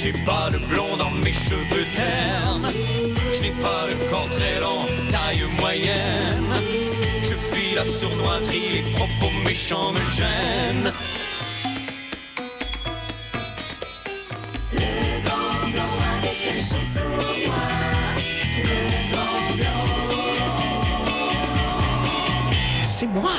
J'ai pas de blond dans mes cheveux ternes. Je n'ai pas le corps très long, taille moyenne. Je fuis la sournoiserie, les propos méchants me gênent. Le grand blond avec un chausseau noir. Le grand blond. C'est moi!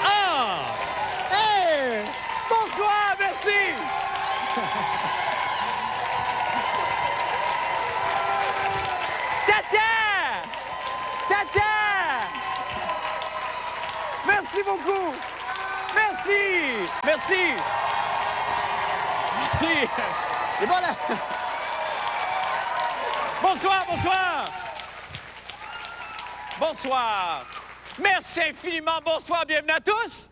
Ah! Hey! Bonsoir, merci! Tata! Tata! Merci beaucoup! Merci! Merci! Merci! Et voilà! Bonsoir, bonsoir! Bonsoir! Merci infiniment. Bonsoir, bienvenue à tous.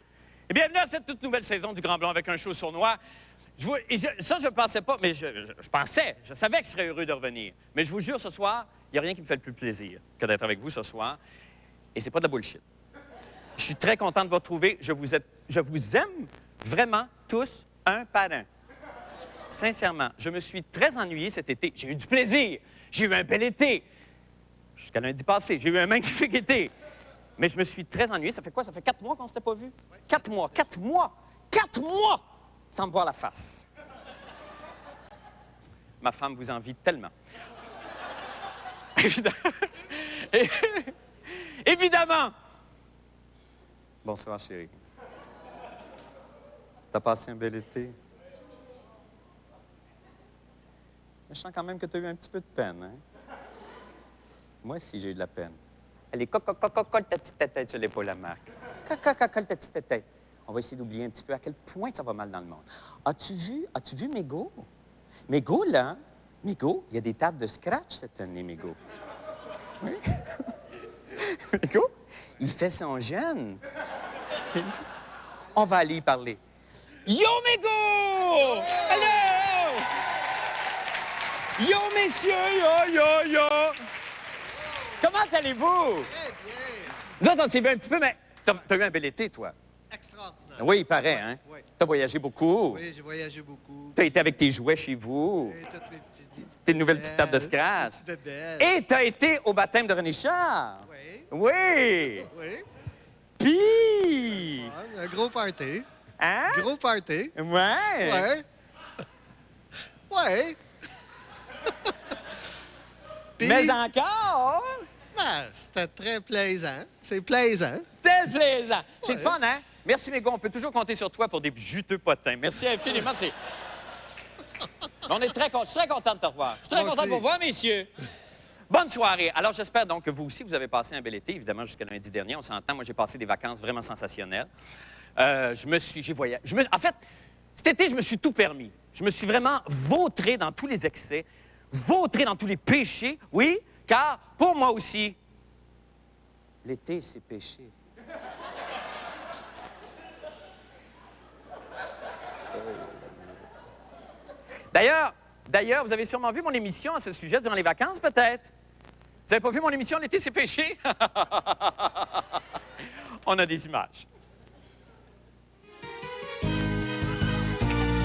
Et bienvenue à cette toute nouvelle saison du Grand Blond avec un show sournois. Je ne pensais pas, mais je pensais, je savais que je serais heureux de revenir. Mais je vous jure, ce soir, il n'y a rien qui me fait le plus plaisir que d'être avec vous ce soir. Et c'est pas de la bullshit. Je suis très content de vous retrouver. Je vous aime vraiment tous un par un. Sincèrement, je me suis très ennuyé cet été. J'ai eu du plaisir. J'ai eu un bel été. Jusqu'à lundi passé, j'ai eu un magnifique été. Mais je me suis très ennuyé. Ça fait quoi? Ça fait 4 mois qu'on ne s'était pas vu? 4 mois, 4 mois, 4 mois sans me voir la face. Ma femme vous envie tellement. Évidemment. Bonsoir, chérie. T'as passé un bel été? Mais je sens quand même que tu as eu un petit peu de peine, hein? Moi aussi, j'ai eu de la peine. Allez, colle ta petite tête sur l'épaule à Marc. Colle ta petite tête. On va essayer d'oublier un petit peu à quel point ça va mal dans le monde. As-tu vu Mégo? Mégo, là, Mégo, il y a des tables de scratch cette année, Mégo. Oui? Mégo, il fait son jeune. On va aller y parler. Yo, Mégo! Allô! Yo, messieurs, yo! Comment allez-vous? Très bien. Nous autres, on s'est vu un petit peu, mais t'as eu un bel été, toi. Extraordinaire. Oui, il paraît, hein? Oui. T'as voyagé beaucoup. Oui, j'ai voyagé beaucoup. T'as été avec tes jouets chez vous. Et toutes mes petites... Tes nouvelles petites tables de scratch. Petites bébelles. Et t'as été au baptême de René Char. Oui. Oui. Oui. Puis... Ouais, un gros party. Hein? Gros party. Ouais. Ouais. Ouais. Puis, Mais encore... ben, c'était très plaisant. C'est plaisant. C'était plaisant. C'est le Ouais. fun, hein? Merci, Mégo. On peut toujours compter sur toi pour des juteux potins. Merci infiniment. On est très content. Je suis très content de te revoir. Je suis très Moi content de aussi. vous voir, messieurs. Bonne soirée. Alors, j'espère donc que vous aussi, vous avez passé un bel été, évidemment, jusqu'à lundi dernier. On s'entend. Moi, j'ai passé des vacances vraiment sensationnelles. J'ai voyagé. En fait, cet été, je me suis tout permis. Je me suis vraiment vautré dans tous les excès, vautré dans tous les péchés, oui, car pour moi aussi, l'été, c'est péché. D'ailleurs, vous avez sûrement vu mon émission à ce sujet durant les vacances, peut-être? Vous n'avez pas vu mon émission L'été, c'est péché? On a des images.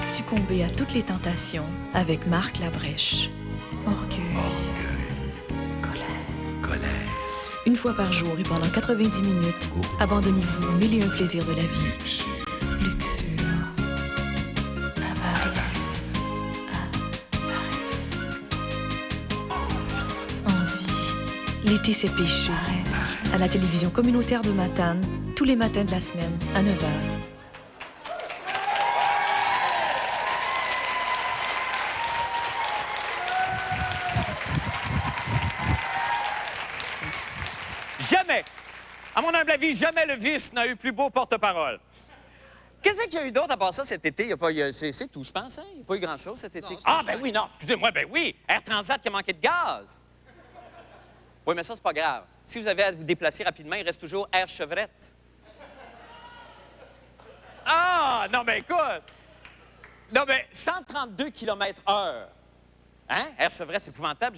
Succomber à toutes les tentations avec Marc Labrèche. Orgueil. Colère. Une fois par jour et pendant 90 minutes, abandonnez-vous aux mille et un plaisirs de la vie. Luxure. Avarice. Envie. L'été, c'est péché. À la télévision communautaire de Matane, tous les matins de la semaine, à 9h. mon humble avis, jamais le vice n'a eu plus beau porte-parole. Qu'est-ce qu'il y a eu d'autre à part ça cet été? C'est tout, je pense. Hein? Il n'y a pas eu grand-chose cet été. Non, c'est Ah, vrai. ben oui, non, excusez-moi, ben oui. Air Transat qui a manqué de gaz. Oui, mais ça, c'est pas grave. Si vous avez à vous déplacer rapidement, il reste toujours Air Chevrette. Ah, non, mais écoute. Non, mais 132 km/h. Hein? Air Chevrette, c'est épouvantable.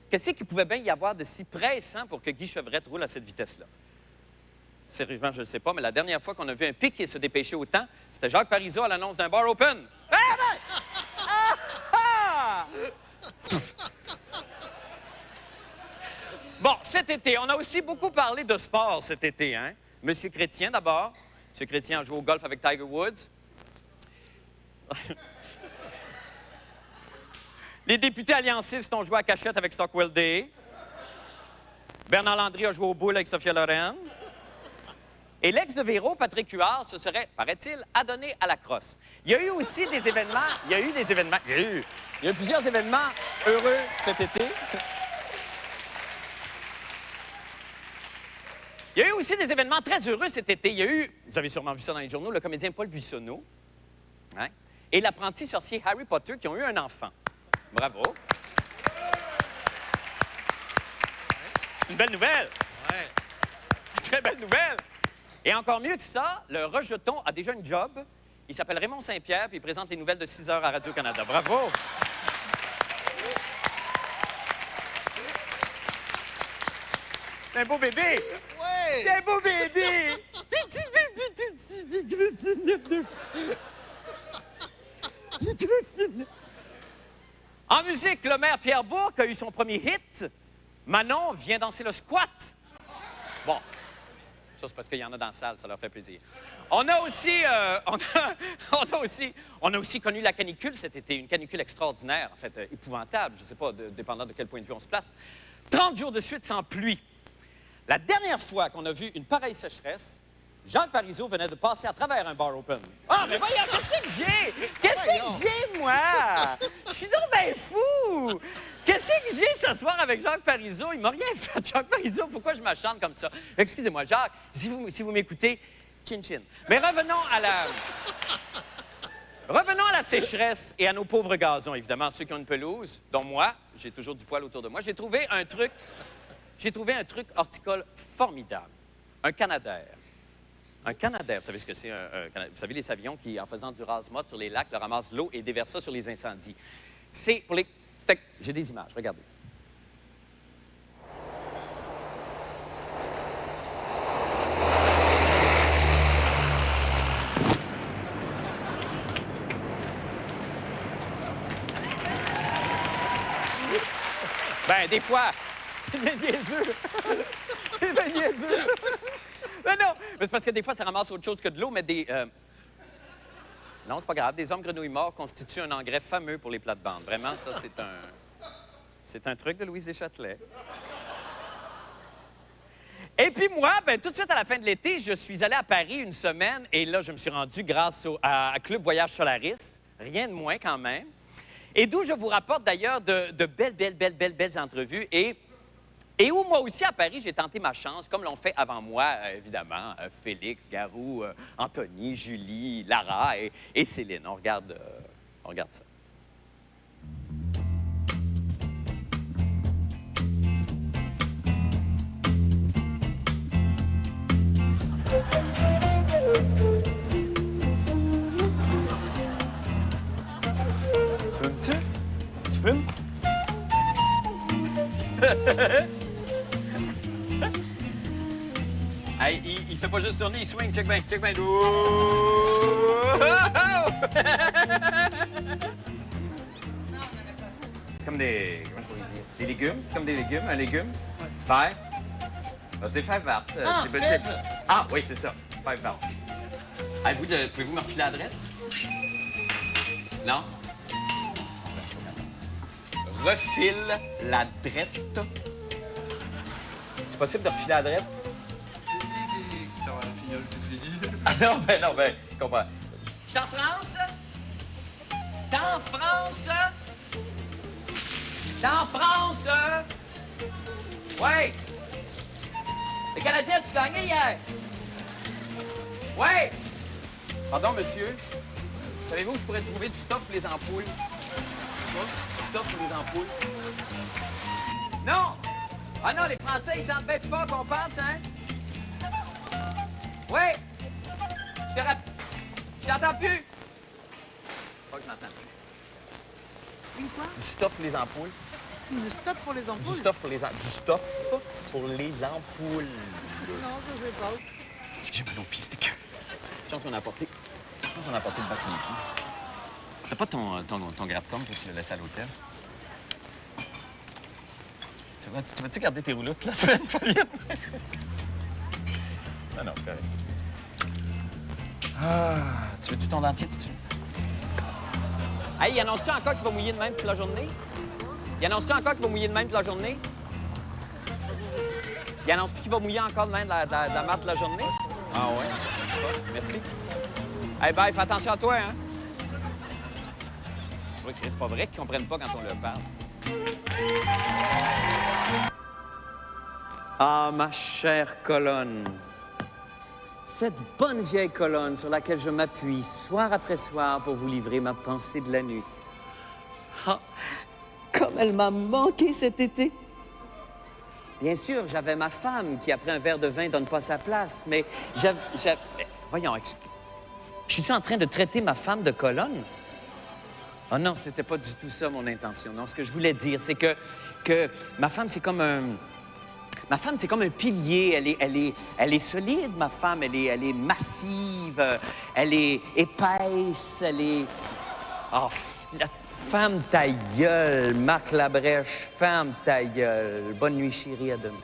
Qu'est-ce qu'il pouvait bien y avoir de si pressant pour que Guy Chevrette roule à cette vitesse-là? Sérieusement, je ne sais pas, mais la dernière fois qu'on a vu un piqué se dépêcher autant, c'était Jacques Parizeau à l'annonce d'un bar open. Ah, ben! Ah, ah! Bon, cet été, on a aussi beaucoup parlé de sport cet été, hein? Monsieur Chrétien, d'abord. Monsieur Chrétien a joué au golf avec Tiger Woods. Les députés alliancistes ont joué à cachette avec Stockwell Day. Bernard Landry a joué au boule avec Sophia Loren. Et l'ex de Véro, Patrick Huard, se serait, paraît-il, adonné à la crosse. Il y a eu aussi des événements... Il y a eu plusieurs événements heureux cet été. Il y a eu aussi des événements très heureux cet été. Il y a eu, vous avez sûrement vu ça dans les journaux, le comédien Paul Buissonneau, hein, et l'apprenti sorcier Harry Potter qui ont eu un enfant. Bravo. C'est une belle nouvelle. Ouais. Très belle nouvelle. Et encore mieux que ça, le rejeton a déjà une job. Il s'appelle Raymond Saint-Pierre, puis il présente les nouvelles de 6 heures à Radio-Canada. Bravo! C'est un beau bébé! Ouais! C'est un beau bébé! En musique, le maire Pierre Bourque a eu son premier hit. Manon vient danser le squat. Bon. Ça, c'est parce qu'il y en a dans la salle, ça leur fait plaisir. On a aussi connu la canicule cet été, une canicule extraordinaire, en fait, épouvantable, je ne sais pas, dépendant de quel point de vue on se place. 30 jours de suite sans pluie. La dernière fois qu'on a vu une pareille sécheresse, Jacques Parizeau venait de passer à travers un bar open. Ah, mais voyons, qu'est-ce que j'ai? Qu'est-ce que j'ai, moi? Je suis donc bien fou! Qu'est-ce que j'ai ce soir avec Jacques Parizeau? Il m'a rien fait, Jacques Parizeau. Pourquoi je m'achante comme ça? Excusez-moi, Jacques, si vous m'écoutez, chin-chin. Mais revenons à la sécheresse et à nos pauvres gazons, évidemment, ceux qui ont une pelouse, dont moi, j'ai toujours du poil autour de moi. J'ai trouvé un truc horticole formidable. Un canadair. Un canadair, vous savez ce que c'est? Vous savez, les avions qui, en faisant du rase-motte sur les lacs, le ramassent l'eau et déversent ça sur les incendies. C'est pour les... J'ai des images, regardez. Ben, des fois, c'est bien niaiseux. C'est bien niaiseux. Mais non, mais c'est parce que des fois, ça ramasse autre chose que de l'eau, mais des... Non, c'est pas grave. Des hommes grenouilles morts constituent un engrais fameux pour les plates-bandes. Vraiment, ça, c'est un truc de Louise Deschâtelet. Et puis moi, ben, tout de suite à la fin de l'été, je suis allé à Paris une semaine et là, je me suis rendu grâce à Club Voyage Solaris. Rien de moins quand même. Et d'où je vous rapporte d'ailleurs de belles entrevues et où moi aussi à Paris, j'ai tenté ma chance, comme l'ont fait avant moi, évidemment, Félix, Garou, Anthony, Julie, Lara et Céline. On regarde ça. Tu fumes? Hey, il fait pas juste tourner, il swing, check bien. C'est comme des... Comment je pourrais dire? Des légumes? C'est comme des légumes, un légume. Vert. C'est des fèves vertes. Ah, oui, c'est ça. Fèves vertes. Hey, pouvez-vous me refiler la drette? Non? Refile la drette. C'est possible de refiler la drette? Ah non, ben, je comprends. Je suis en France? T'es en France? T'es en France? Ouais. Le Canadien, tu gagnais hier? Ouais! Pardon, monsieur. Savez-vous que je pourrais trouver du stuff pour les ampoules? Du stuff pour les ampoules? Non! Ah non, les Français, ils sentent bien plus fort qu'on pense, hein? Ouais! Je t'entends plus! Pas que je m'entends plus. Une quoi? Du stuff pour les ampoules. Une stop pour les Du ampoules? stuff pour les ampoules. Du stuff pour les ampoules. Non, je sais pas. C'est que j'ai mal aux pieds, c'était que... Je pense qu'on a apporté... Je pense qu'on a apporté le bac à mes pieds. T'as pas ton grab-com, toi, tu l'as laissé à l'hôtel? Tu vas-tu garder tes rouleaux toute la semaine, Fabienne? Non, c'est correct. Ah, tu veux-tu ton dentier tout de suite? Hey, y annonce-tu encore qu'il va mouiller de même toute la journée? Y annonce-tu encore qu'il va mouiller de même toute la journée? Y annonce-tu qu'il va mouiller encore de même de la mat toute la journée? Ah ouais? Merci. Hey, bye, fais attention à toi, hein? C'est pas vrai qu'ils comprennent pas quand on leur parle. Ah, ma chère colonne. Cette bonne vieille colonne sur laquelle je m'appuie soir après soir pour vous livrer ma pensée de la nuit. Ah, comme elle m'a manqué cet été. Bien sûr, j'avais ma femme qui, après un verre de vin, donne pas sa place, mais voyons, je suis en train de traiter ma femme de colonne? Oh non, c'était pas du tout ça mon intention. Non, ce que je voulais dire, c'est que ma femme, c'est comme un... Ma femme, c'est comme un pilier. Elle est solide, ma femme. Elle est massive. Elle est épaisse. Elle est... Oh, ferme ta gueule, Marc Labrèche. Ferme ta gueule. Bonne nuit, chérie. À demain.